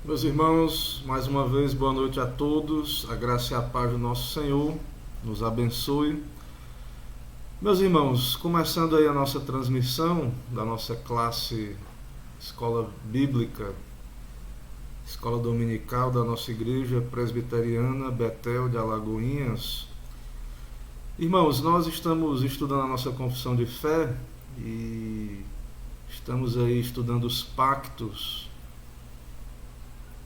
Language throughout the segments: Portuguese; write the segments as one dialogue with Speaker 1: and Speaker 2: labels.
Speaker 1: Meus irmãos, mais uma vez, boa noite a todos. A graça e a paz do nosso Senhor nos abençoe. Meus irmãos, começando aí a nossa transmissão da nossa classe Escola Bíblica, Escola Dominical da nossa Igreja Presbiteriana Betel de Alagoinhas. Irmãos, nós estamos estudando a nossa confissão de fé e estamos aí estudando os pactos.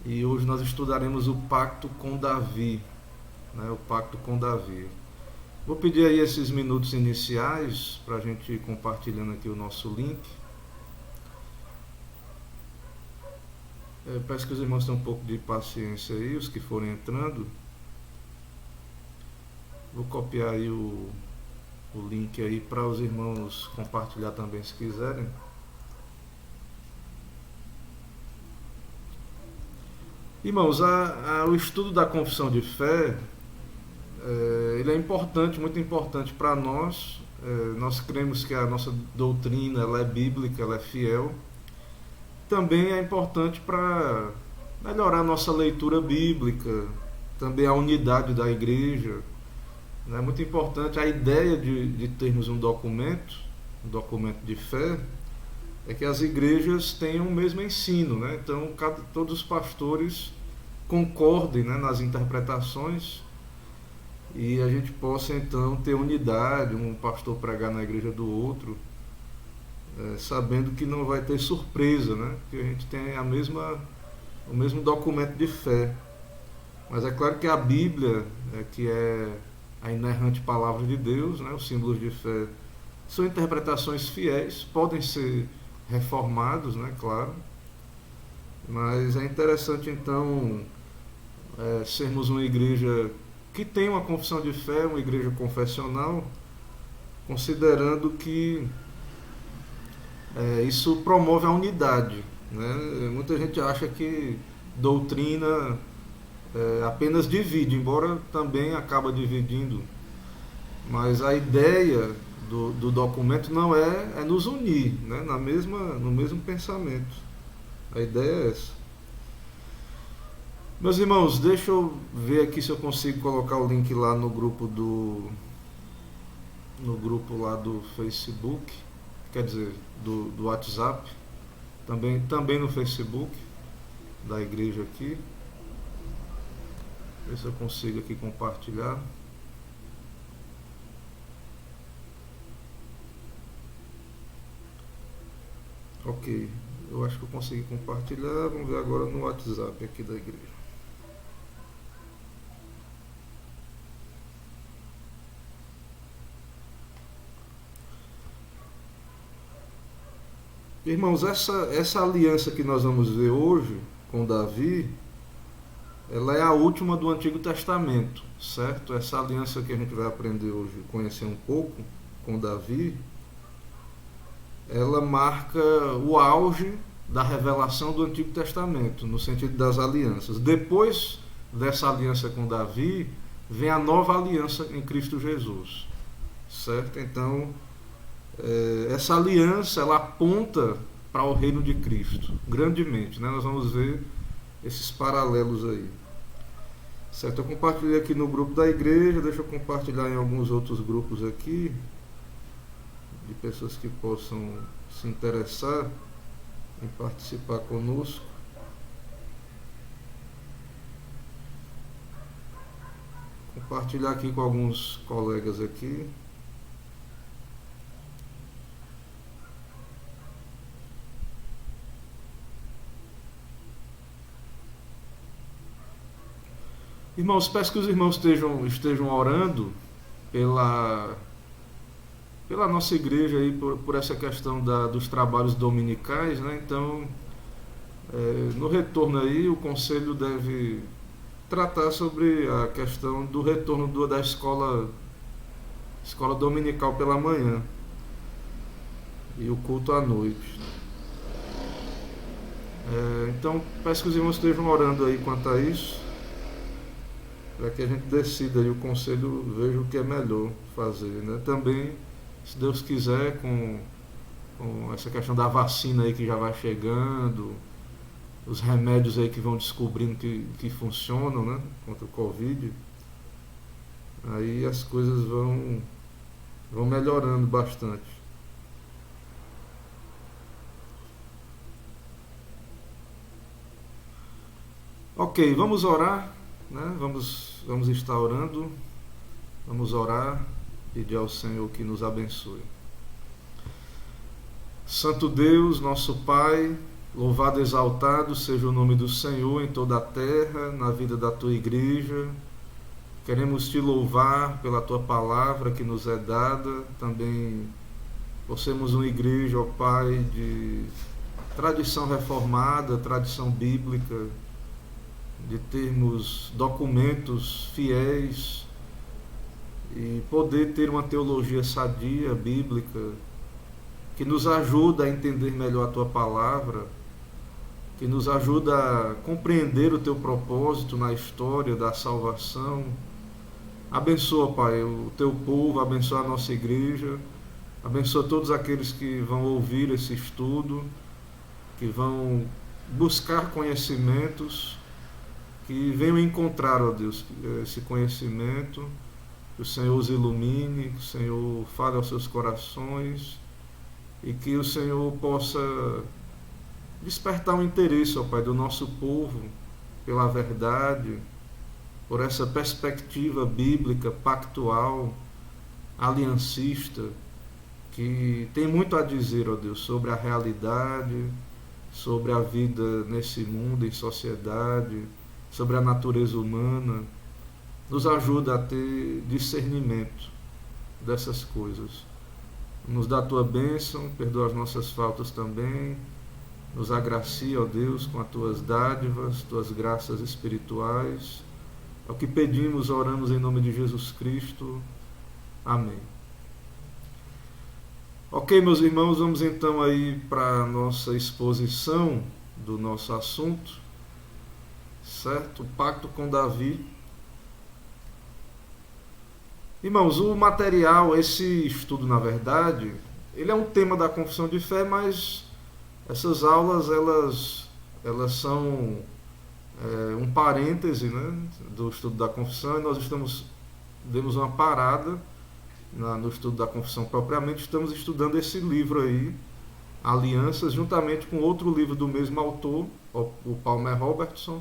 Speaker 1: E hoje nós estudaremos o pacto com Davi, né? O pacto com Davi. Vou pedir aí esses minutos iniciais para a gente ir compartilhando aqui o nosso link. Peço que os irmãos tenham um pouco de paciência aí, os que forem entrando. Vou copiar aí o link aí para os irmãos compartilhar também se quiserem. Irmãos, o estudo da confissão de fé, ele é importante, muito importante para nós. Nós cremos que a nossa doutrina ela é bíblica, ela é fiel. Também é importante para melhorar a nossa leitura bíblica, também a unidade da igreja. É muito importante a ideia de termos um documento de fé, é que as igrejas tenham o mesmo ensino, né? Então todos os pastores concordem, né, nas interpretações e a gente possa então ter unidade, um pastor pregar na igreja do outro, sabendo que não vai ter surpresa, né? Que a gente tem o mesmo documento de fé. Mas é claro que a Bíblia, que é a inerrante palavra de Deus, né, os símbolos de fé, são interpretações fiéis, podem ser reformados, né, claro, mas é interessante então sermos uma igreja que tem uma confissão de fé, uma igreja confessional, considerando que isso promove a unidade, né? Muita gente acha que doutrina apenas divide, embora também acaba dividindo, mas a ideia do documento não é nos unir, né, no mesmo pensamento. A ideia é essa. Meus irmãos, deixa eu ver aqui se eu consigo colocar o link lá no grupo lá do Facebook, quer dizer, do WhatsApp, também no Facebook da igreja aqui. Ver se eu consigo aqui compartilhar. Ok, eu acho que eu consegui compartilhar. Vamos ver agora no WhatsApp aqui da igreja. Irmãos, essa aliança que nós vamos ver hoje com Davi, ela é a última do Antigo Testamento, certo? Essa aliança que a gente vai aprender hoje, conhecer um pouco com Davi, ela marca o auge da revelação do Antigo Testamento, no sentido das alianças. Depois dessa aliança com Davi, vem a nova aliança em Cristo Jesus, certo? Então, essa aliança, ela aponta para o reino de Cristo, grandemente, né? Nós vamos ver esses paralelos aí. Certo, eu compartilhei aqui no grupo da igreja, deixa eu compartilhar em alguns outros grupos aqui, de pessoas que possam se interessar em participar conosco. Compartilhar aqui com alguns colegas aqui. Irmãos, peço que os irmãos estejam orando pela nossa igreja aí, por essa questão dos trabalhos dominicais, né? Então, no retorno aí, o conselho deve tratar sobre a questão do retorno da escola dominical pela manhã e o culto à noite. Então, peço que os irmãos estejam orando aí quanto a isso, para que a gente decida e o conselho veja o que é melhor fazer, né? Também, se Deus quiser, com essa questão da vacina aí que já vai chegando, os remédios aí que vão descobrindo que funcionam, né, contra o Covid, aí as coisas vão melhorando bastante. Ok, vamos orar, né? Vamos estar orando, vamos orar, pedir ao Senhor que nos abençoe. Santo Deus, nosso Pai, louvado e exaltado seja o nome do Senhor em toda a terra, na vida da Tua igreja. Queremos Te louvar pela Tua palavra que nos é dada, também por sermos uma igreja, ó Pai, de tradição reformada, tradição bíblica, de termos documentos fiéis e poder ter uma teologia sadia, bíblica, que nos ajuda a entender melhor a Tua palavra, que nos ajuda a compreender o Teu propósito na história da salvação. Abençoa, Pai, o Teu povo, abençoa a nossa igreja, abençoa todos aqueles que vão ouvir esse estudo, que vão buscar conhecimentos, que venham encontrar, ó Deus, esse conhecimento, que o Senhor os ilumine, que o Senhor fale aos seus corações e que o Senhor possa despertar um interesse, ó Pai, do nosso povo pela verdade, por essa perspectiva bíblica, pactual, aliancista, que tem muito a dizer, ó Deus, sobre a realidade, sobre a vida nesse mundo, em sociedade, sobre a natureza humana. Nos ajuda a ter discernimento dessas coisas. Nos dá a Tua bênção, perdoa as nossas faltas também, nos agracia, ó Deus, com as Tuas dádivas, Tuas graças espirituais. É o que pedimos, oramos em nome de Jesus Cristo. Amém. Ok, meus irmãos, vamos então aí para a nossa exposição do nosso assunto, certo? O pacto com Davi. Irmãos, o material, esse estudo, na verdade, ele é um tema da confissão de fé, mas essas aulas, elas são um parêntese, né, do estudo da confissão, e nós demos uma parada no estudo da confissão propriamente. Estamos estudando esse livro aí, Alianças, juntamente com outro livro do mesmo autor, o Palmer Robertson,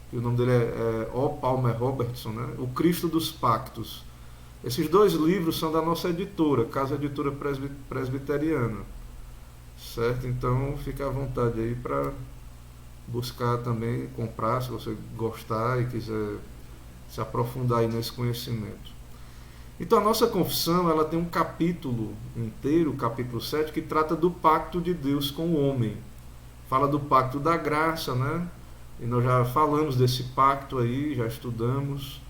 Speaker 1: que o nome dele é O. Palmer Robertson, né? O Cristo dos Pactos. Esses dois livros são da nossa editora, Casa Editora Presbiteriana, certo? Então fica à vontade aí para buscar também, comprar, se você gostar e quiser se aprofundar aí nesse conhecimento. Então a nossa confissão, ela tem um capítulo inteiro, o capítulo 7, que trata do pacto de Deus com o homem. Fala do pacto da graça, né? E nós já falamos desse pacto aí, já estudamos.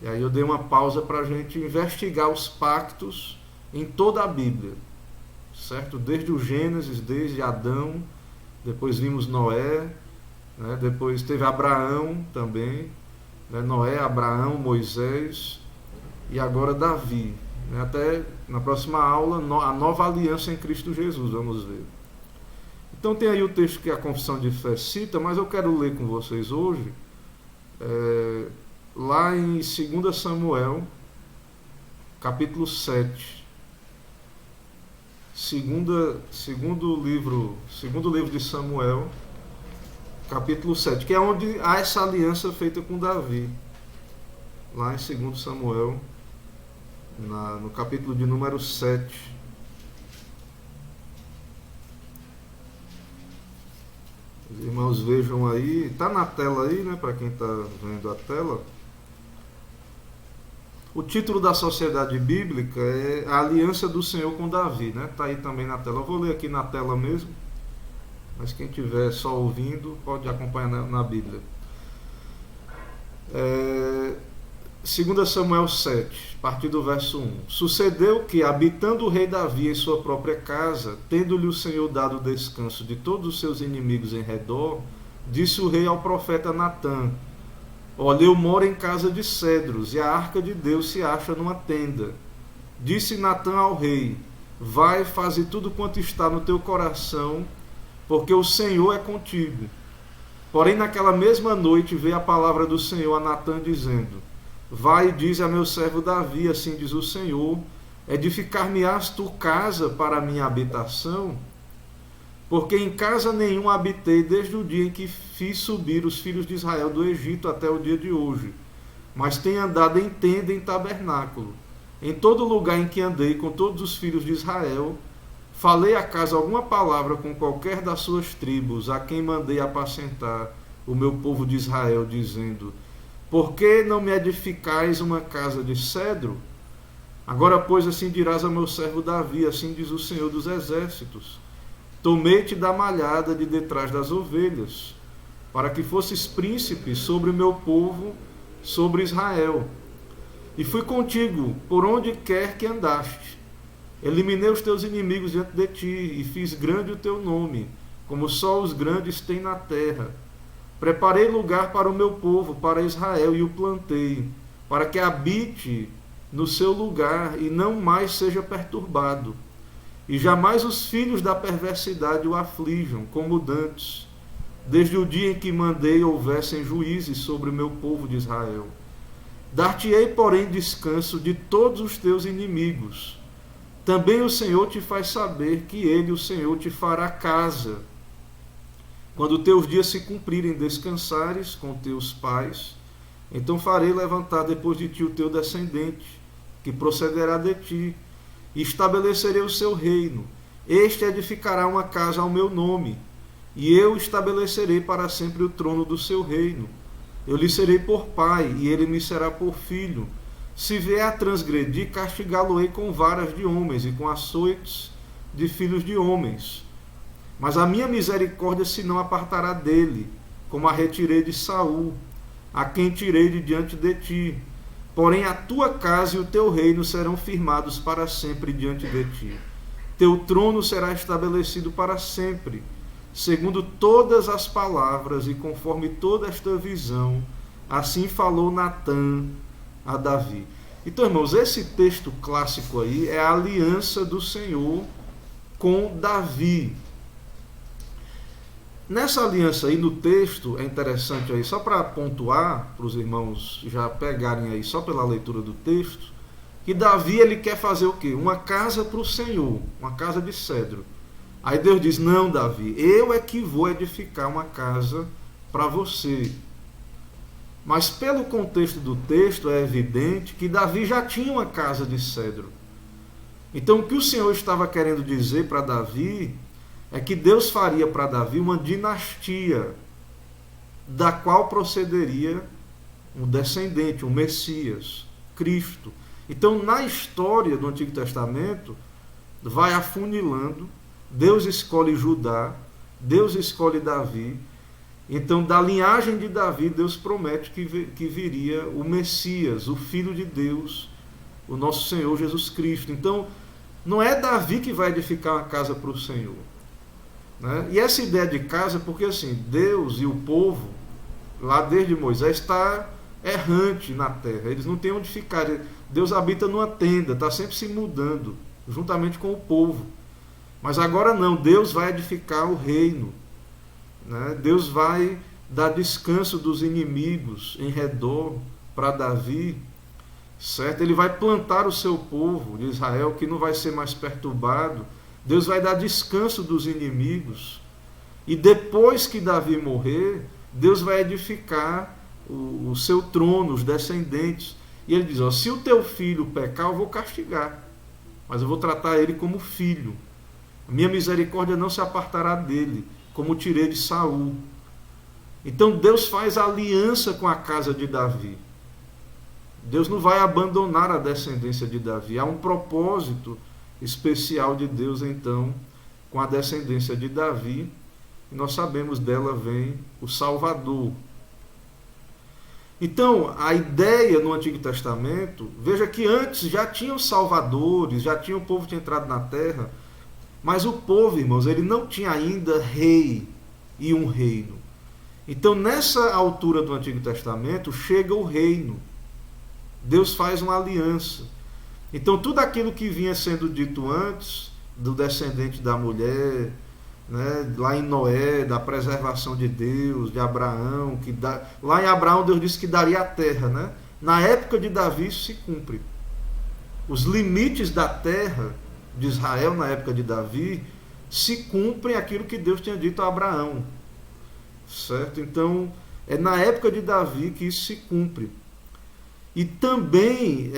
Speaker 1: E aí eu dei uma pausa para a gente investigar os pactos em toda a Bíblia, certo? Desde o Gênesis, desde Adão, depois vimos Noé, né? Depois teve Abraão também, né? Noé, Abraão, Moisés e agora Davi, né? Até na próxima aula, a nova aliança em Cristo Jesus, vamos ver. Então tem aí o texto que a confissão de fé cita, mas eu quero ler com vocês hoje, lá em 2 Samuel, capítulo 7. Segundo livro de Samuel, capítulo 7, que é onde há essa aliança feita com Davi. Lá em 2 Samuel, no capítulo de número 7. Os irmãos vejam aí, está na tela aí, né, para quem está vendo a tela. O título da sociedade bíblica é A Aliança do Senhor com Davi, né? Está aí também na tela. Eu vou ler aqui na tela mesmo, mas quem estiver só ouvindo pode acompanhar na Bíblia. 2 Samuel 7, a partir do verso 1. Sucedeu que, habitando o rei Davi em sua própria casa, tendo-lhe o Senhor dado descanso de todos os seus inimigos em redor, disse o rei ao profeta Natã: Olha, eu moro em casa de cedros, e a arca de Deus se acha numa tenda. Disse Natã ao rei: Vai, faze tudo quanto está no teu coração, porque o Senhor é contigo. Porém, naquela mesma noite veio a palavra do Senhor a Natã, dizendo: vai e diz a meu servo Davi, assim diz o Senhor, edificar-me-ás tu casa para a minha habitação? Porque em casa nenhuma habitei desde o dia em que fiz subir os filhos de Israel do Egito até o dia de hoje, mas tenho andado em tenda e em tabernáculo. Em todo lugar em que andei com todos os filhos de Israel, falei acaso alguma palavra com qualquer das suas tribos, a quem mandei apacentar o meu povo de Israel, dizendo: por que não me edificais uma casa de cedro? Agora, pois, assim dirás ao meu servo Davi, assim diz o Senhor dos Exércitos: tomei-te da malhada de detrás das ovelhas, para que fosses príncipe sobre o meu povo, sobre Israel. E fui contigo por onde quer que andaste. Eliminei os teus inimigos diante de ti, e fiz grande o teu nome, como só os grandes têm na terra. Preparei lugar para o meu povo, para Israel, e o plantei, para que habite no seu lugar e não mais seja perturbado. E jamais os filhos da perversidade o aflijam, como dantes, desde o dia em que mandei houvessem juízes sobre o meu povo de Israel. Dar-te-ei, porém, descanso de todos os teus inimigos. Também o Senhor te faz saber que Ele, o Senhor, te fará casa. Quando teus dias se cumprirem, descansares com teus pais, então farei levantar depois de ti o teu descendente, que procederá de ti, e estabelecerei o seu reino. Este edificará uma casa ao meu nome, e eu estabelecerei para sempre o trono do seu reino. Eu lhe serei por pai, e ele me será por filho. Se vier a transgredir, castigá-lo-ei com varas de homens e com açoites de filhos de homens. Mas a minha misericórdia se não apartará dele, como a retirei de Saul, a quem tirei de diante de ti. Porém a tua casa e o teu reino serão firmados para sempre diante de ti. Teu trono será estabelecido para sempre, segundo todas as palavras e conforme toda esta visão. Assim falou Natã a Davi. Então, irmãos, esse texto clássico aí é a aliança do Senhor com Davi. Nessa aliança aí, no texto, é interessante aí, só para pontuar, para os irmãos já pegarem aí, só pela leitura do texto, que Davi, ele quer fazer o quê? Uma casa para o Senhor, uma casa de cedro. Aí Deus diz: não, Davi, eu é que vou edificar uma casa para você. Mas pelo contexto do texto é evidente que Davi já tinha uma casa de cedro. Então o que o Senhor estava querendo dizer para Davi é que Deus faria para Davi uma dinastia, da qual procederia um descendente, um Messias, Cristo. Então na história do Antigo Testamento vai afunilando, Deus escolhe Judá, Deus escolhe Davi. Então, da linhagem de Davi, Deus promete que viria o Messias, o Filho de Deus, o nosso Senhor Jesus Cristo. Então, não é Davi que vai edificar uma casa para o Senhor, né? E essa ideia de casa, porque assim, Deus e o povo, lá desde Moisés, está errante na terra. Eles não têm onde ficar. Deus habita numa tenda, está sempre se mudando, juntamente com o povo. Mas agora não, Deus vai edificar o reino. Deus vai dar descanso dos inimigos em redor para Davi, certo? Ele vai plantar o seu povo de Israel, que não vai ser mais perturbado. Deus vai dar descanso dos inimigos. E depois que Davi morrer, Deus vai edificar o seu trono, os descendentes. E ele diz: se o teu filho pecar, eu vou castigar, mas eu vou tratar ele como filho. A minha misericórdia não se apartará dele, como tirei de Saul. Então Deus faz aliança com a casa de Davi. Deus não vai abandonar a descendência de Davi. Há um propósito especial de Deus, então, com a descendência de Davi. E nós sabemos, dela vem o Salvador. Então, a ideia no Antigo Testamento, veja que antes já tinham salvadores, já tinha o povo que tinha entrado na terra. Mas o povo, irmãos, ele não tinha ainda rei e um reino. Então, nessa altura do Antigo Testamento, chega o reino. Deus faz uma aliança. Então, tudo aquilo que vinha sendo dito antes, do descendente da mulher, né, lá em Noé, da preservação de Deus, de Abraão, lá em Abraão Deus disse que daria a terra, né? Na época de Davi isso se cumpre. Os limites da terra de Israel na época de Davi se cumprem aquilo que Deus tinha dito a Abraão, certo? Então é na época de Davi que isso se cumpre. E também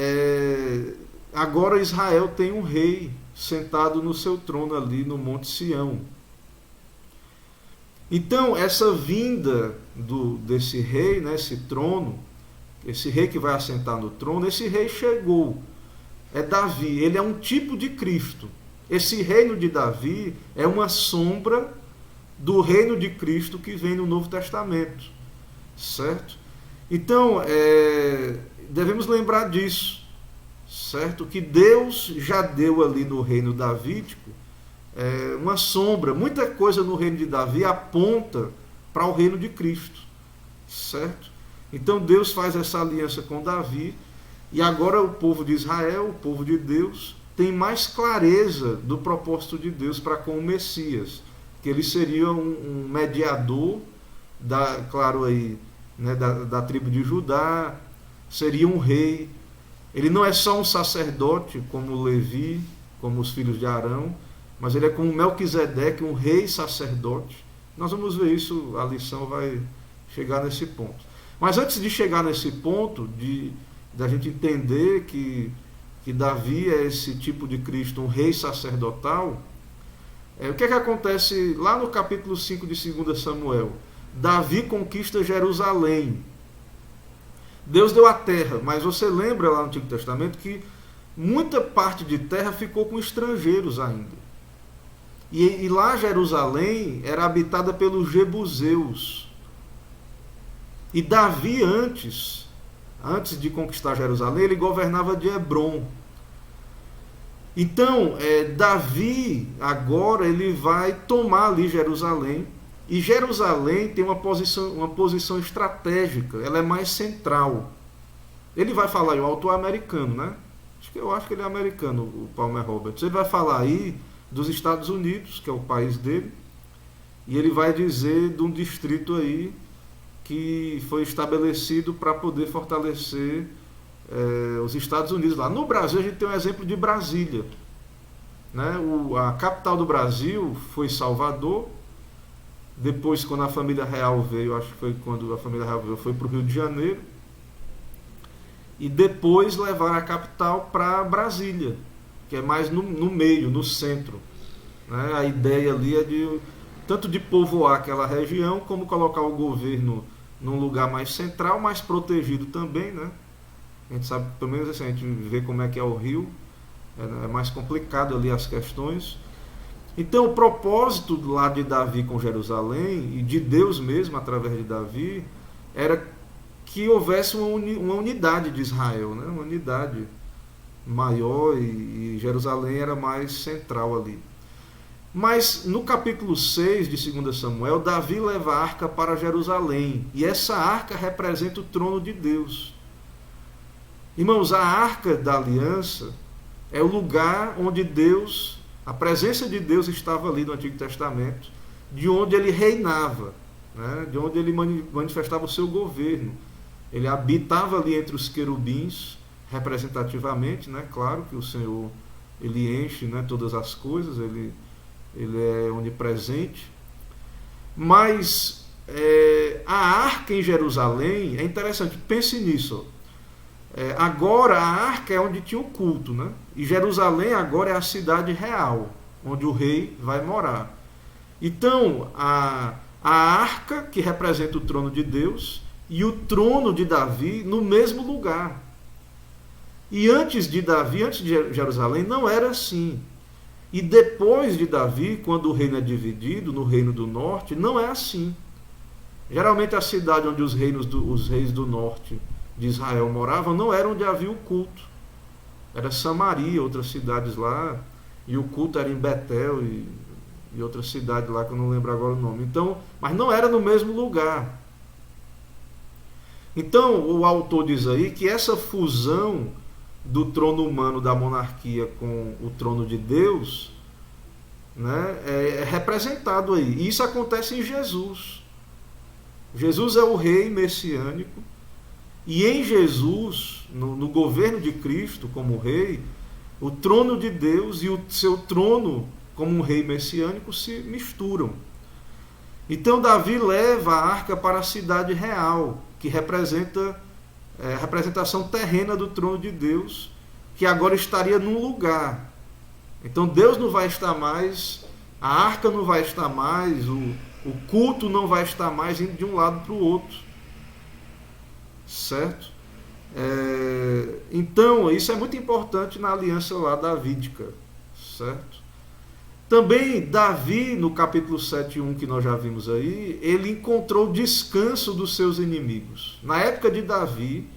Speaker 1: agora Israel tem um rei sentado no seu trono ali no Monte Sião. Então essa vinda desse rei, né, esse trono, esse rei que vai assentar no trono, esse rei chegou. É Davi, ele é um tipo de Cristo. Esse reino de Davi é uma sombra do reino de Cristo que vem no Novo Testamento, certo? Então, devemos lembrar disso, certo? Que Deus já deu ali no reino davídico uma sombra. Muita coisa no reino de Davi aponta para o reino de Cristo, certo? Então Deus faz essa aliança com Davi, e agora o povo de Israel, o povo de Deus, tem mais clareza do propósito de Deus para com o Messias, que ele seria um mediador, claro aí, né, da tribo de Judá, seria um rei. Ele não é só um sacerdote como Levi, como os filhos de Arão, mas ele é como Melquisedeque, um rei sacerdote. Nós vamos ver isso, a lição vai chegar nesse ponto. Mas antes de chegar nesse ponto, da gente entender que Davi é esse tipo de Cristo, um rei sacerdotal, o que é que acontece lá no capítulo 5 de 2 Samuel? Davi conquista Jerusalém. Deus deu a terra, mas você lembra lá no Antigo Testamento que muita parte de terra ficou com estrangeiros ainda. E lá Jerusalém era habitada pelos jebuseus. E Davi antes de conquistar Jerusalém, ele governava de Hebrom. Então, Davi agora ele vai tomar ali Jerusalém. E Jerusalém tem uma posição estratégica, ela é mais central. Ele vai falar aí, o autor é americano, né? Eu acho que ele é americano, o Palmer Roberts. Ele vai falar aí dos Estados Unidos, que é o país dele, e ele vai dizer de um distrito aí que foi estabelecido para poder fortalecer os Estados Unidos lá. No Brasil a gente tem um exemplo de Brasília, né? A capital do Brasil foi Salvador. Depois, quando a família real veio, acho que foi quando a família real veio, foi para o Rio de Janeiro. E depois levaram a capital para Brasília, que é mais no meio, no centro, né? A ideia ali é tanto de povoar aquela região, como colocar o governo num lugar mais central, mais protegido também, né? A gente sabe, pelo menos assim, a gente vê como é que é o Rio, é mais complicado ali as questões. Então o propósito lá de Davi com Jerusalém, e de Deus mesmo através de Davi, era que houvesse uma unidade de Israel, né? Uma unidade maior, e Jerusalém era mais central ali. Mas no capítulo 6 de 2 Samuel, Davi leva a arca para Jerusalém, e essa arca representa o trono de Deus. Irmãos, a arca da aliança é o lugar onde Deus, a presença de Deus estava ali no Antigo Testamento, de onde ele reinava, né? De onde ele manifestava o seu governo. Ele habitava ali entre os querubins, representativamente, né? Claro que o Senhor, ele enche, né, todas as coisas, ele é onipresente. Mas a arca em Jerusalém, é interessante, pense nisso. Agora a arca é onde tinha o culto, né? E Jerusalém agora é a cidade real, onde o rei vai morar. Então, a arca, que representa o trono de Deus, e o trono de Davi no mesmo lugar. E antes de Davi, antes de Jerusalém, não era assim. E depois de Davi, quando o reino é dividido no reino do norte, não é assim. Geralmente a cidade onde os reis do norte de Israel moravam não era onde havia o culto. Era Samaria, outras cidades lá, e o culto era em Betel e outras cidades lá que eu não lembro agora o nome. Então, mas não era no mesmo lugar. Então o autor diz aí que essa fusão do trono humano da monarquia com o trono de Deus né, é representado aí. E isso acontece em Jesus. Jesus é o rei messiânico, e em Jesus, no governo de Cristo como rei, o trono de Deus e o seu trono como um rei messiânico se misturam. Então Davi leva a arca para a cidade real, que representa a representação terrena do trono de Deus, que agora estaria num lugar. Então Deus não vai estar mais, a arca não vai estar mais, o culto não vai estar mais indo de um lado para o outro. Certo? Então, isso é muito importante na aliança lá davídica. Certo? Também Davi, no capítulo 7:1 que nós já vimos aí, ele encontrou descanso dos seus inimigos. Na época de Davi,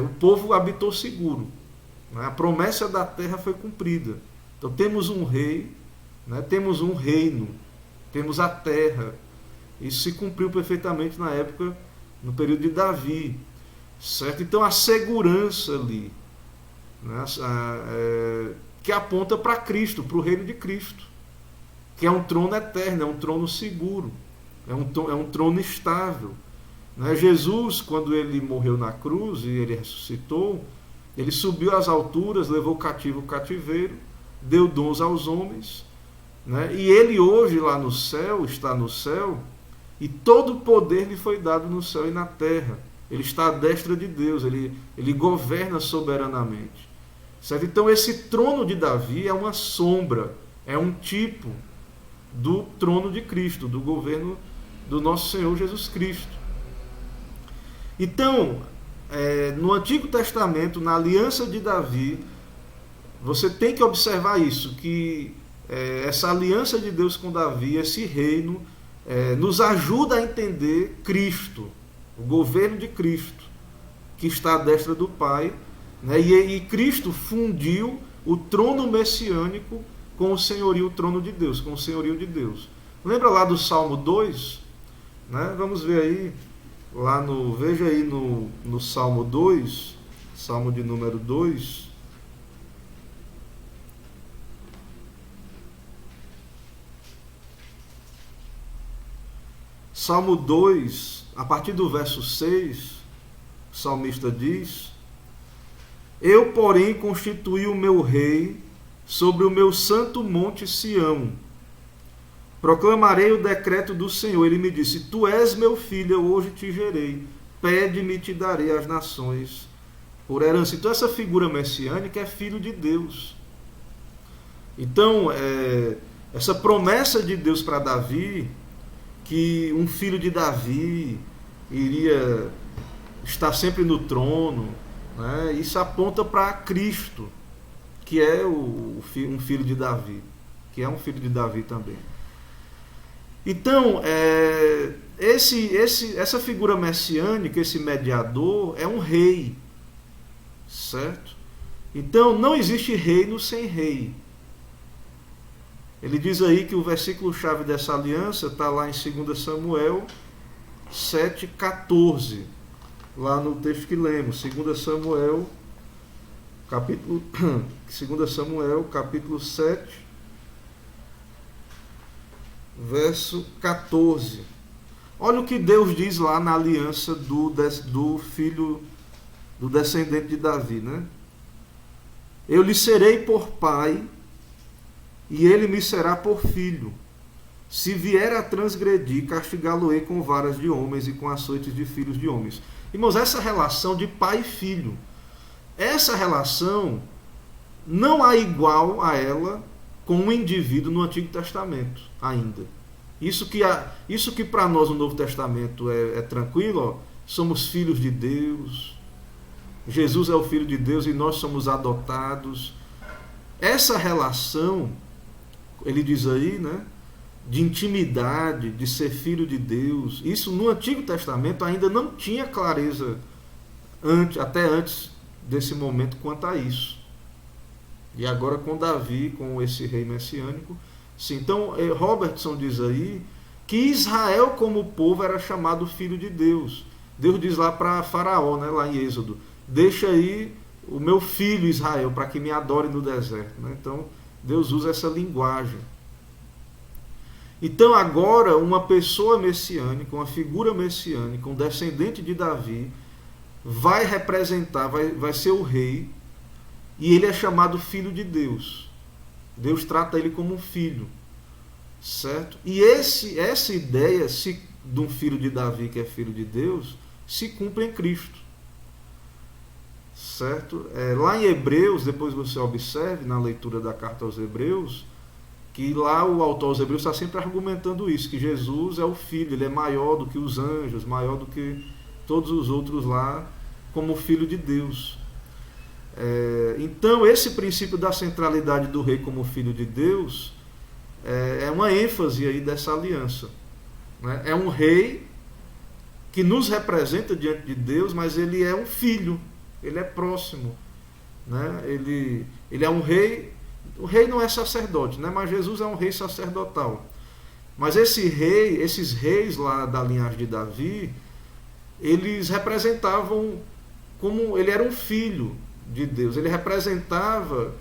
Speaker 1: o povo habitou seguro, né? A promessa da terra foi cumprida. Então temos um rei, né? Temos um reino, temos a terra. Isso se cumpriu perfeitamente na época, no período de Davi. Certo? Então a segurança ali, né? Que aponta para Cristo, para o reino de Cristo, que é um trono eterno, é um trono seguro, é um trono estável. Né? Jesus, quando ele morreu na cruz e ele ressuscitou, ele subiu às alturas, levou cativo o cativeiro, deu dons aos homens, né? E ele hoje lá no céu, está no céu, e todo o poder lhe foi dado no céu e na terra. Ele está à destra de Deus, ele governa soberanamente. Certo? Então esse trono de Davi é uma sombra, é um tipo do trono de Cristo, do governo do nosso Senhor Jesus Cristo. Então, no Antigo Testamento, na aliança de Davi, você tem que observar isso, que essa aliança de Deus com Davi, esse reino, nos ajuda a entender Cristo, o governo de Cristo, que está à destra do Pai, né? E Cristo fundiu o trono messiânico com o senhorio, o trono de Deus, com o senhorio de Deus. Lembra lá do Salmo 2? Né? Vamos ver aí, veja aí no Salmo 2, Salmo de número 2. Salmo 2, a partir do verso 6, o salmista diz: Eu, porém, constituí o meu rei sobre o meu santo monte Sião. Proclamarei o decreto do Senhor. Ele me disse: Tu és meu filho, eu hoje te gerei. Pede-me e te darei as nações por herança. Então essa figura messiânica é filho de Deus. Então, essa promessa de Deus para Davi, que um filho de Davi iria estar sempre no trono, né? Isso aponta para Cristo, que é um filho de Davi, que é um filho de Davi também. Então, essa figura messiânica, esse mediador, é um rei, certo? Então, não existe reino sem rei. Ele diz aí que o versículo-chave dessa aliança está lá em 2 Samuel 7,14. Lá no texto que lemos, 2 Samuel, capítulo 7, verso 14. Olha o que Deus diz lá na aliança do filho, do descendente de Davi, né? Eu lhe serei por pai, e ele me será por filho. Se vier a transgredir, castigá-lo-ei com varas de homens e com açoites de filhos de homens. Irmãos, essa relação de pai e filho, essa relação não há igual a ela com um indivíduo no Antigo Testamento ainda. Isso que para nós no Novo Testamento é tranquilo, ó, somos filhos de Deus, Jesus é o Filho de Deus e nós somos adotados. Essa relação, ele diz aí, né, de intimidade, de ser filho de Deus, isso no Antigo Testamento ainda não tinha clareza até antes desse momento quanto a isso. E agora com Davi, com esse rei messiânico, sim. Então Robertson diz aí que Israel como povo era chamado filho de Deus. Deus diz lá para Faraó, né, lá em Êxodo: deixa aí o meu filho Israel para que me adore no deserto, né? Então Deus usa essa linguagem, Então agora uma pessoa messiânica, uma figura messiânica, um descendente de Davi, vai representar, vai ser o rei, e ele é chamado filho de Deus. Deus trata ele como um filho, certo? E essa ideia de um filho de Davi que é filho de Deus se cumpre em Cristo, certo? Lá em Hebreus, depois você observe na leitura da carta aos Hebreus, que lá o autor aos Hebreus está sempre argumentando isso, que Jesus é o Filho, ele é maior do que os anjos, maior do que todos os outros lá, como Filho de Deus. Então esse princípio da centralidade do rei como Filho de Deus é uma ênfase aí dessa aliança, né? É um rei que nos representa diante de Deus, mas ele é um filho, ele é próximo, né? Ele é um rei. O rei não é sacerdote, né? Mas Jesus é um rei sacerdotal. Mas esses reis lá da linhagem de Davi, eles representavam como ele era um filho de Deus. Ele representava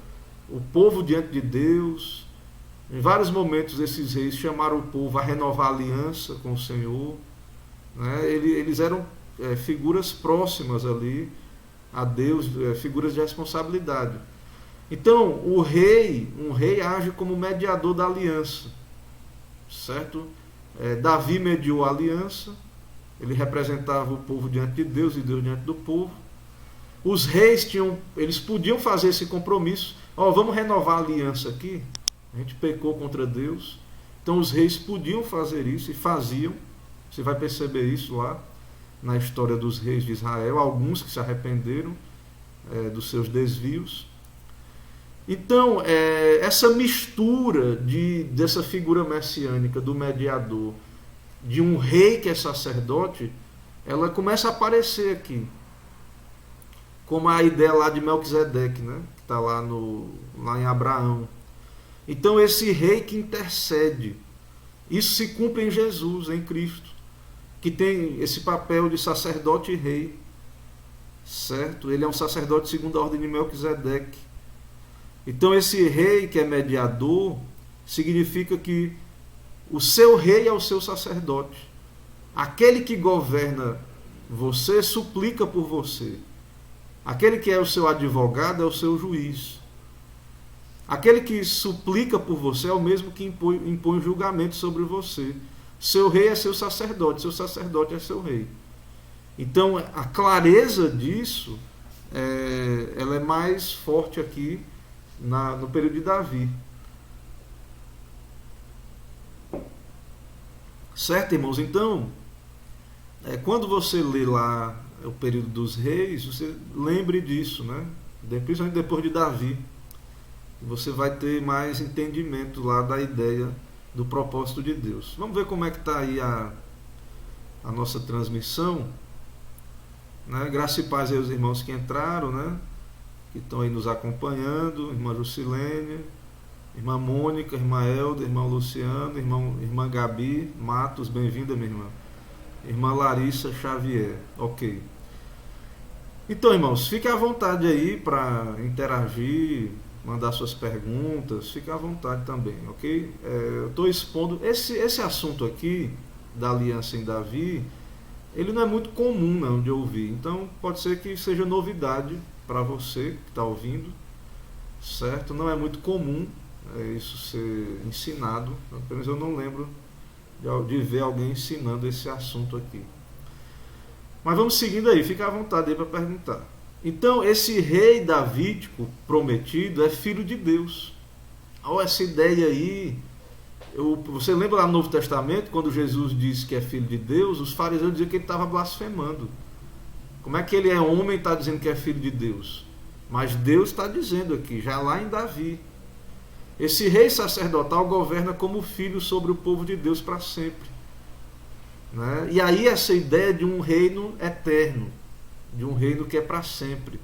Speaker 1: o povo diante de Deus. Em vários momentos esses reis chamaram o povo a renovar a aliança com o Senhor, né? Eles eram figuras próximas ali a Deus, figuras de responsabilidade. Então, um rei age como mediador da aliança, certo? Davi mediou a aliança, ele representava o povo diante de Deus e Deus diante do povo. Os reis eles podiam fazer esse compromisso. Vamos renovar a aliança aqui. A gente pecou contra Deus. Então os reis podiam fazer isso e faziam. Você vai perceber isso lá na história dos reis de Israel, alguns que se arrependeram dos seus desvios. Então, essa mistura dessa figura messiânica, do mediador, de um rei que é sacerdote, ela começa a aparecer aqui. Como a ideia lá de Melquisedeque, né? Que está lá em Abraão. Então, esse rei que intercede, isso se cumpre em Jesus, em Cristo, que tem esse papel de sacerdote e rei, certo? Ele é um sacerdote segundo a ordem de Melquisedeque. Então esse rei que é mediador significa que o seu rei é o seu sacerdote. Aquele que governa você suplica por você. Aquele que é o seu advogado é o seu juiz. Aquele que suplica por você é o mesmo que impõe julgamento sobre você. Seu rei é seu sacerdote é seu rei. Então a clareza disso ela é mais forte aqui no período de Davi. Certo, irmãos? Então, quando você lê lá o período dos reis, você lembre disso, né? Principalmente depois de Davi. Você vai ter mais entendimento lá da ideia do propósito de Deus. Vamos ver como é que está aí a nossa transmissão, né? Graça e paz aí aos irmãos que entraram, né? Que estão aí nos acompanhando, irmã Jusilene, irmã Mônica, irmã Elda, irmão Luciano, irmã Gabi Matos, bem-vinda, minha irmã. Irmã Larissa Xavier, ok. Então, irmãos, fiquem à vontade aí para interagir, mandar suas perguntas, fiquem à vontade também, ok? Eu estou expondo esse assunto aqui da aliança em Davi, ele não é muito comum não de ouvir, então pode ser que seja novidade para você que está ouvindo, certo? Não é muito comum isso ser ensinado, pelo menos eu não lembro de ver alguém ensinando esse assunto aqui. Mas vamos seguindo aí, fica à vontade aí para perguntar. Então, esse rei davídico prometido é filho de Deus. Essa ideia aí, você lembra lá no Novo Testamento, quando Jesus disse que é filho de Deus, os fariseus diziam que ele estava blasfemando. Como é que ele é homem e está dizendo que é filho de Deus? Mas Deus está dizendo aqui, já lá em Davi. Esse rei sacerdotal governa como filho sobre o povo de Deus para sempre, né? E aí essa ideia de um reino eterno, de um reino que é para sempre.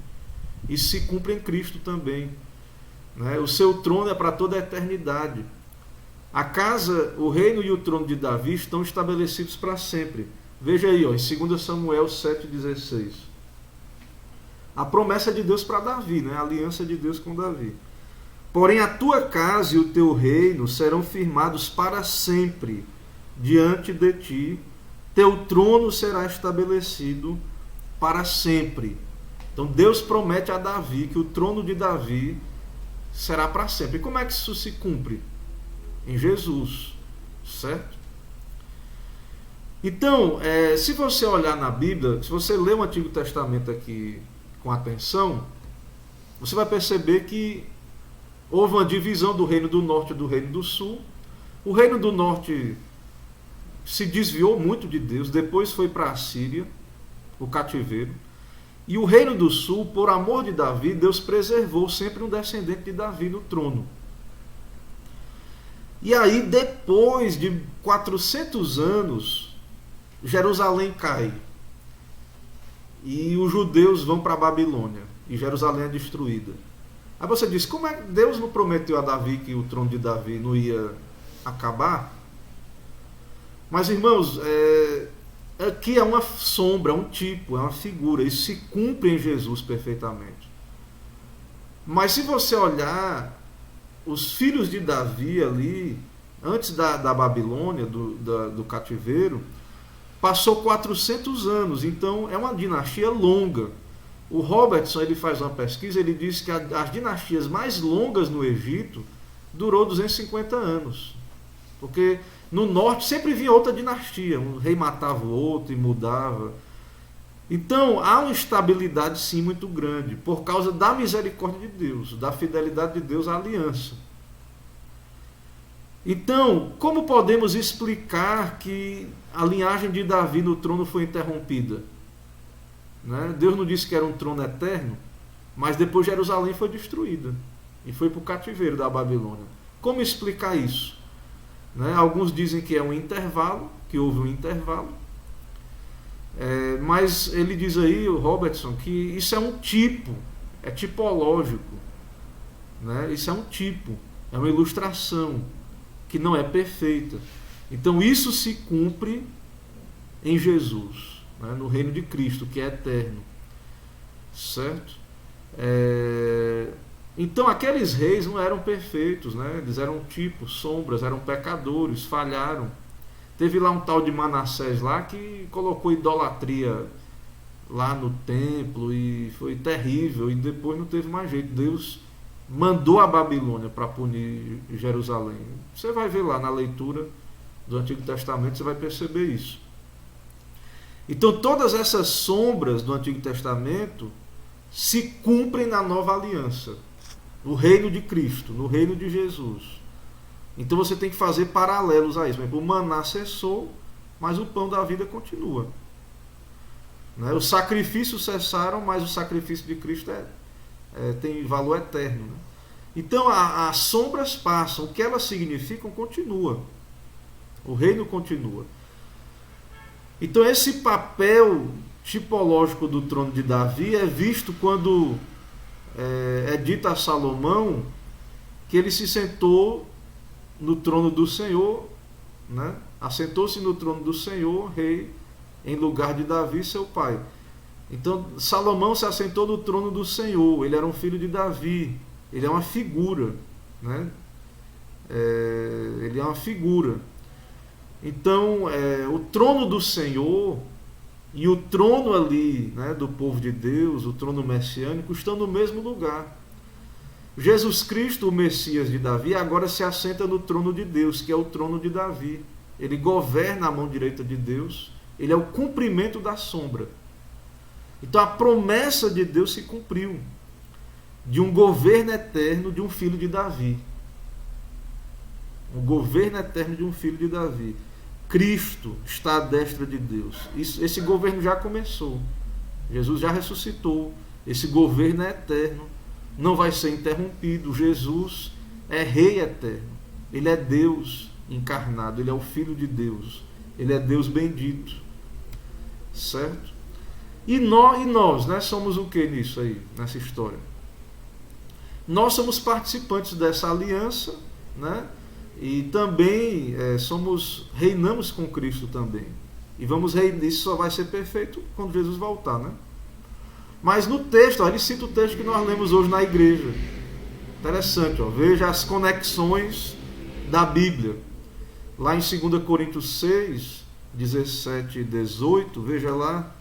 Speaker 1: Isso se cumpre em Cristo também, né? O seu trono é para toda a eternidade. A casa, o reino e o trono de Davi estão estabelecidos para sempre. Veja aí, em 2 Samuel 7,16. A promessa de Deus para Davi, né? A aliança de Deus com Davi. Porém a tua casa e o teu reino serão firmados para sempre diante de ti, teu trono será estabelecido para sempre. Então Deus promete a Davi que o trono de Davi será para sempre. E como é que isso se cumpre? Em Jesus, certo? Então, se você olhar na Bíblia, se você ler o Antigo Testamento aqui com atenção, você vai perceber que houve uma divisão do reino do norte e do reino do sul. O reino do norte se desviou muito de Deus, depois foi para a Síria, o cativeiro. E o reino do sul, por amor de Davi, Deus preservou sempre um descendente de Davi no trono. E aí, depois de 400 anos, Jerusalém cai. E os judeus vão para a Babilônia. E Jerusalém é destruída. Aí você diz, como é que Deus não prometeu a Davi que o trono de Davi não ia acabar? Mas, irmãos, aqui é uma sombra, é um tipo, é uma figura. Isso se cumpre em Jesus perfeitamente. Mas se você olhar, os filhos de Davi ali, antes da Babilônia, do cativeiro, passou 400 anos. Então é uma dinastia longa. O Robertson, ele faz uma pesquisa, ele diz que as dinastias mais longas no Egito durou 250 anos. Porque no norte sempre vinha outra dinastia, um rei matava o outro e mudava. Então há uma instabilidade sim muito grande, por causa da misericórdia de Deus, da fidelidade de Deus à aliança. Então, como podemos explicar que a linhagem de Davi no trono foi interrompida? Né? Deus não disse que era um trono eterno, mas depois Jerusalém foi destruída e foi para o cativeiro da Babilônia. Como explicar isso? Né? Alguns dizem que é um intervalo, que houve um intervalo, mas ele diz aí, o Robertson, que isso é um tipo, é tipológico, né? Isso é um tipo, é uma ilustração que não é perfeita. Então isso se cumpre em Jesus, né? No reino de Cristo, que é eterno, certo? Então aqueles reis não eram perfeitos, né? Eles eram tipos, sombras, eram pecadores, falharam. Teve lá um tal de Manassés lá que colocou idolatria lá no templo e foi terrível, e depois não teve mais jeito. Deus mandou a Babilônia para punir Jerusalém. Você vai ver lá na leitura do Antigo Testamento, você vai perceber isso. Então todas essas sombras do Antigo Testamento se cumprem na nova aliança, no reino de Cristo, no reino de Jesus. Então você tem que fazer paralelos a isso. Por exemplo, o maná cessou, mas o pão da vida continua. Né? Os sacrifícios cessaram, mas o sacrifício de Cristo tem valor eterno. Né? Então as sombras passam, o que elas significam continua. O reino continua. Então esse papel tipológico do trono de Davi é visto quando é dito a Salomão que ele se sentou no trono do Senhor, né? Assentou-se no trono do Senhor, rei, em lugar de Davi, seu pai. Então Salomão se assentou no trono do Senhor, ele era um filho de Davi, ele é uma figura, né? Ele é uma figura. Então o trono do Senhor e o trono ali, né, do povo de Deus, o trono messiânico, estão no mesmo lugar. Jesus Cristo, o Messias de Davi, agora se assenta no trono de Deus, que é o trono de Davi. Ele governa a mão direita de Deus, ele é o cumprimento da sombra. Então a promessa de Deus se cumpriu, de um governo eterno de um filho de Davi. Um governo eterno de um filho de Davi. Cristo está à destra de Deus. Esse governo já começou. Jesus já ressuscitou. Esse governo é eterno. Não vai ser interrompido. Jesus é Rei eterno. Ele é Deus encarnado. Ele é o Filho de Deus. Ele é Deus bendito. Certo? E nós, né, somos o que nisso aí, nessa história? Nós somos participantes dessa aliança, né? E também reinamos com Cristo também. E vamos reinar, isso só vai ser perfeito quando Jesus voltar, né? Mas no texto, ele cita o texto que nós lemos hoje na igreja. Interessante, ó. Veja as conexões da Bíblia. Lá em 2 Coríntios 6, 17 e 18, veja lá,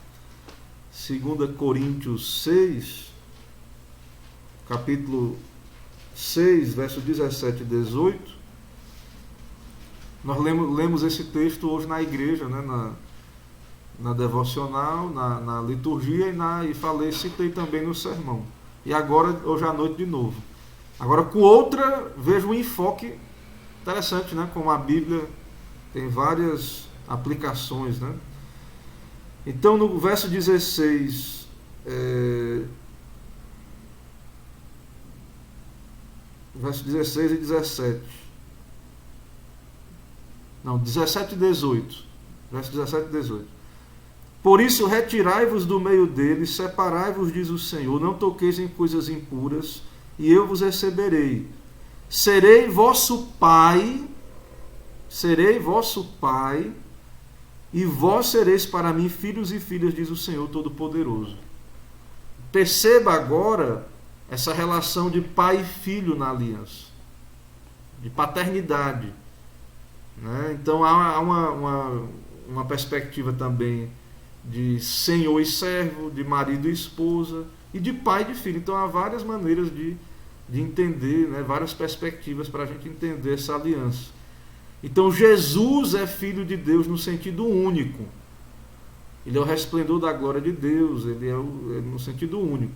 Speaker 1: 2 Coríntios 6, capítulo 6, verso 17 e 18. Nós lemos esse texto hoje na igreja, né, na devocional, na liturgia e citei também no sermão. E agora, hoje à noite de novo. Agora, com outra, vejo um enfoque interessante, né? Como a Bíblia tem várias aplicações, né? Então, no verso 16, verso 16 e 17. Não, 17 e 18. Verso 17 e 18. Por isso, retirai-vos do meio deles, separai-vos, diz o Senhor, não toqueis em coisas impuras, e eu vos receberei. Serei vosso pai, e vós sereis para mim filhos e filhas, diz o Senhor Todo-Poderoso. Perceba agora essa relação de pai e filho na aliança, de paternidade, né? Então há uma perspectiva também de senhor e servo, de marido e esposa, e de pai e de filho. Então há várias maneiras de entender, né? Várias perspectivas para a gente entender essa aliança. Então Jesus é filho de Deus no sentido único. Ele é o resplendor da glória de Deus, ele é no sentido único.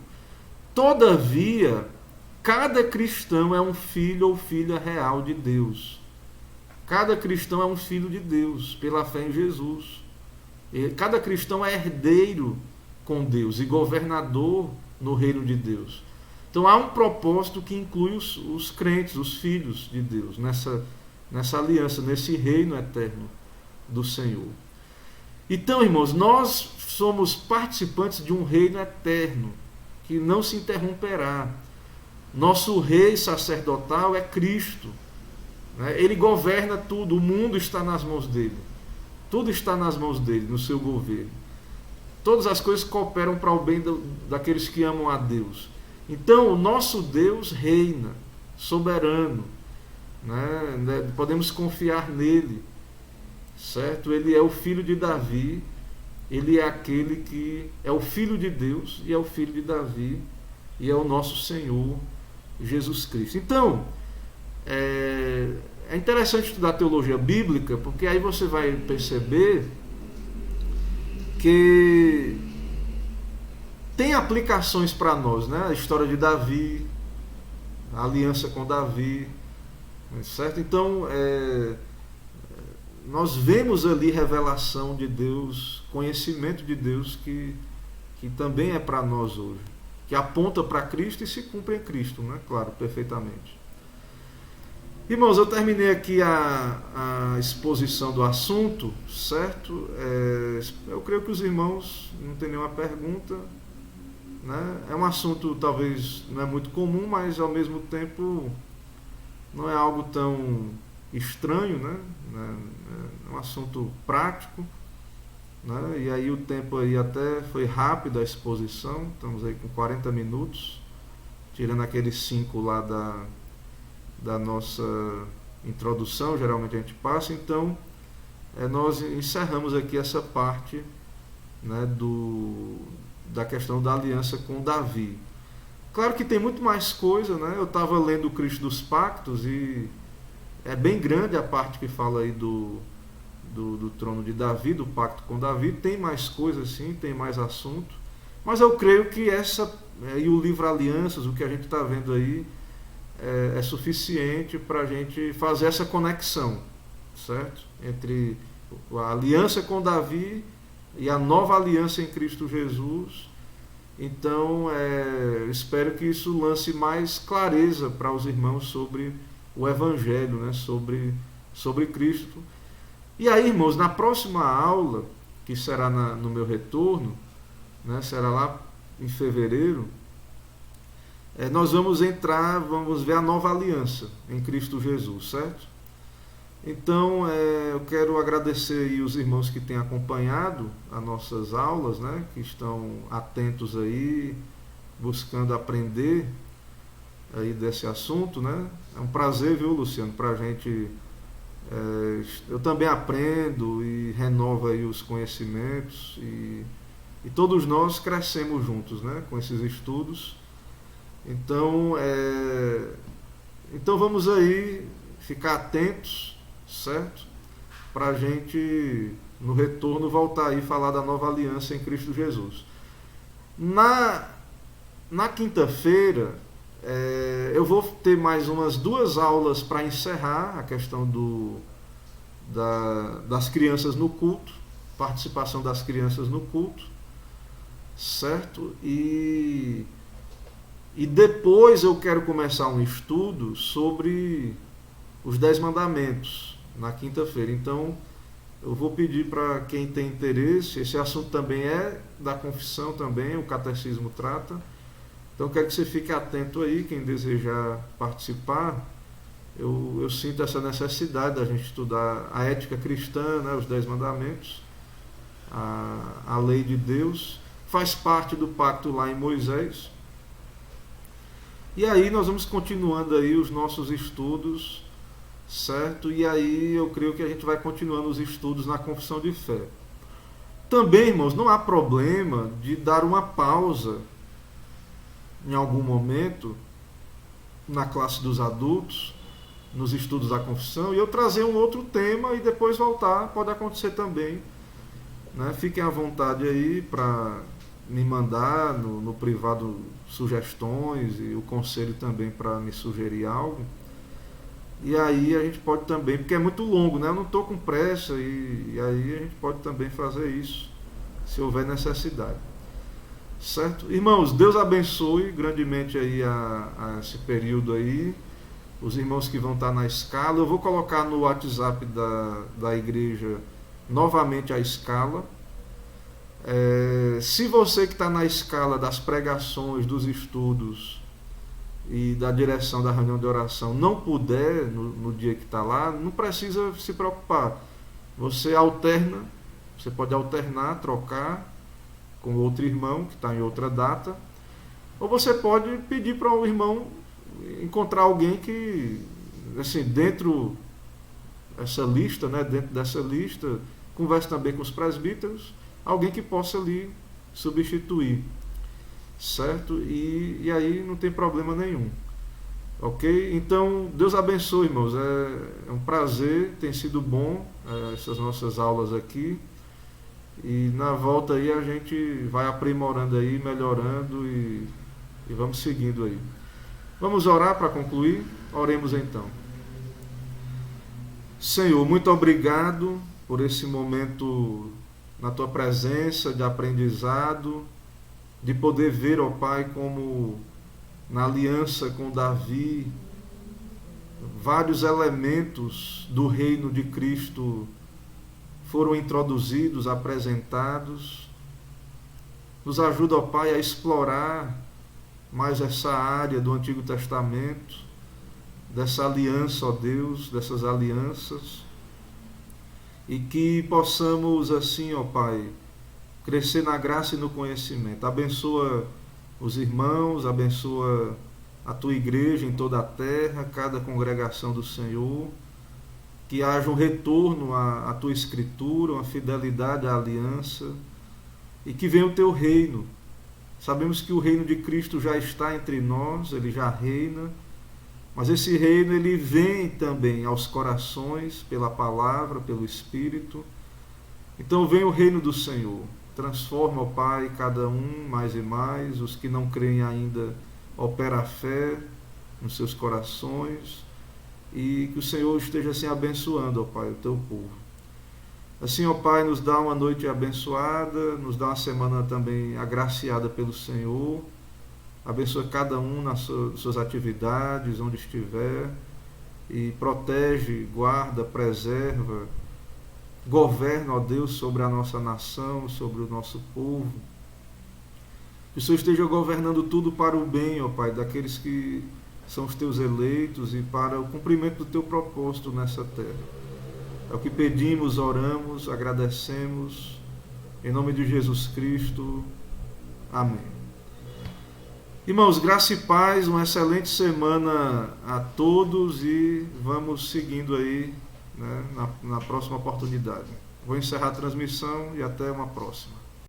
Speaker 1: Todavia, cada cristão é um filho ou filha real de Deus. Cada cristão é um filho de Deus, pela fé em Jesus. Cada cristão é herdeiro com Deus e governador no reino de Deus. Então há um propósito que inclui os crentes, os filhos de Deus, nessa aliança, nesse reino eterno do Senhor. Então, irmãos, nós somos participantes de um reino eterno, que não se interromperá. Nosso rei sacerdotal é Cristo. Ele governa tudo, o mundo está nas mãos dele. Tudo está nas mãos dele, no seu governo. Todas as coisas cooperam para o bem daqueles que amam a Deus. Então, o nosso Deus reina, soberano. Podemos confiar nele, certo? Ele é o filho de Davi, ele é aquele que é o filho de Deus e é o filho de Davi e é o nosso Senhor Jesus Cristo. Então, é interessante estudar teologia bíblica, porque aí você vai perceber que tem aplicações para nós, né? A história de Davi, a aliança com Davi, certo? Então, nós vemos ali revelação de Deus, conhecimento de Deus que também é para nós hoje, que aponta para Cristo e se cumpre em Cristo, né? Claro, perfeitamente. Irmãos, eu terminei aqui a exposição do assunto, certo? Eu creio que os irmãos não têm nenhuma pergunta, né? É um assunto talvez não é muito comum, mas ao mesmo tempo não é algo tão estranho, né? É um assunto prático, né? E aí o tempo aí até foi rápido a exposição, estamos aí com 40 minutos, tirando aqueles 5 lá da nossa introdução, geralmente a gente passa. Então nós encerramos aqui essa parte, né, da questão da aliança com Davi. Claro que tem muito mais coisa, né? Eu estava lendo o Cristo dos Pactos e é bem grande a parte que fala aí do trono de Davi, do pacto com Davi. Tem mais coisas sim, tem mais assunto, mas eu creio que e o livro Alianças, o que a gente está vendo aí, é suficiente para a gente fazer essa conexão, certo? Entre a aliança com Davi e a nova aliança em Cristo Jesus. Então, espero que isso lance mais clareza para os irmãos sobre o Evangelho, né? sobre Cristo. E aí, irmãos, na próxima aula, que será no meu retorno, né? Será lá em fevereiro, nós vamos ver a nova aliança em Cristo Jesus, certo? Então, eu quero agradecer aí os irmãos que têm acompanhado as nossas aulas, né? Que estão atentos aí, buscando aprender. aí desse assunto, né? É um prazer, viu, Luciano, para a gente. Eu também aprendo e renovo aí os conhecimentos e todos nós crescemos juntos, né, com esses estudos. Então, então vamos aí ficar atentos, certo? Para a gente, no retorno, voltar aí e falar da nova aliança em Cristo Jesus. Na quinta-feira, eu vou ter mais umas 2 aulas para encerrar a questão das crianças no culto, participação das crianças no culto, certo? E depois eu quero começar um estudo sobre os 10 mandamentos na quinta-feira. Então eu vou pedir para quem tem interesse, esse assunto também é da confissão também, o catecismo trata. Então quero que você fique atento aí, quem desejar participar. Eu sinto essa necessidade da gente estudar a ética cristã, né, os 10 mandamentos, a lei de Deus, faz parte do pacto lá em Moisés. E aí nós vamos continuando aí os nossos estudos, certo? E aí eu creio que a gente vai continuando os estudos na confissão de fé. Também, irmãos, não há problema de dar uma pausa em algum momento na classe dos adultos, nos estudos da confissão, e eu trazer um outro tema e depois voltar, pode acontecer também, né? Fiquem à vontade aí para me mandar no privado sugestões, e o conselho também para me sugerir algo. E aí a gente pode também, porque é muito longo, né? Eu não estou com pressa, e aí a gente pode também fazer isso, se houver necessidade. Certo? Irmãos, Deus abençoe grandemente aí a esse período aí. Os irmãos que vão estar na escala, eu vou colocar no WhatsApp da igreja novamente a escala. Se você que está na escala das pregações, dos estudos e da direção da reunião de oração não puder no dia que está lá, não precisa se preocupar. Você alterna, você pode alternar, trocar com outro irmão que está em outra data, ou você pode pedir para o irmão encontrar alguém que, assim, dentro dessa lista, né, dentro dessa lista, converse também com os presbíteros, alguém que possa ali substituir, certo? E aí não tem problema nenhum, ok? Então, Deus abençoe, irmãos, é um prazer, tem sido bom essas nossas aulas aqui. E na volta aí a gente vai aprimorando aí, melhorando e vamos seguindo aí. Vamos orar para concluir? Oremos então. Senhor, muito obrigado por esse momento na Tua presença de aprendizado, de poder ver, ó Pai, como na aliança com Davi, vários elementos do reino de Cristo foram introduzidos, apresentados. Nos ajuda, ó Pai, a explorar mais essa área do Antigo Testamento, dessa aliança, ó Deus, dessas alianças, e que possamos assim, ó Pai, crescer na graça e no conhecimento. Abençoa os irmãos, abençoa a Tua igreja em toda a terra, cada congregação do Senhor, que haja um retorno à Tua Escritura, uma fidelidade à aliança, e que venha o Teu reino. Sabemos que o reino de Cristo já está entre nós, Ele já reina, mas esse reino ele vem também aos corações, pela palavra, pelo Espírito. Então vem o reino do Senhor, transforma, ó Pai, cada um mais e mais, os que não creem ainda, opera a fé nos seus corações, e que o Senhor esteja assim abençoando, ó Pai, o Teu povo. Assim, ó Pai, nos dá uma noite abençoada, nos dá uma semana também agraciada pelo Senhor. Abençoa cada um nas suas atividades, onde estiver, e protege, guarda, preserva, governa, ó Deus, sobre a nossa nação, sobre o nosso povo. Que o Senhor esteja governando tudo para o bem, ó Pai, daqueles que são os Teus eleitos e para o cumprimento do Teu propósito nessa terra. É o que pedimos, oramos, agradecemos, em nome de Jesus Cristo. Amém. Irmãos, graça e paz, uma excelente semana a todos e vamos seguindo aí, né, na próxima oportunidade. Vou encerrar a transmissão e até uma próxima.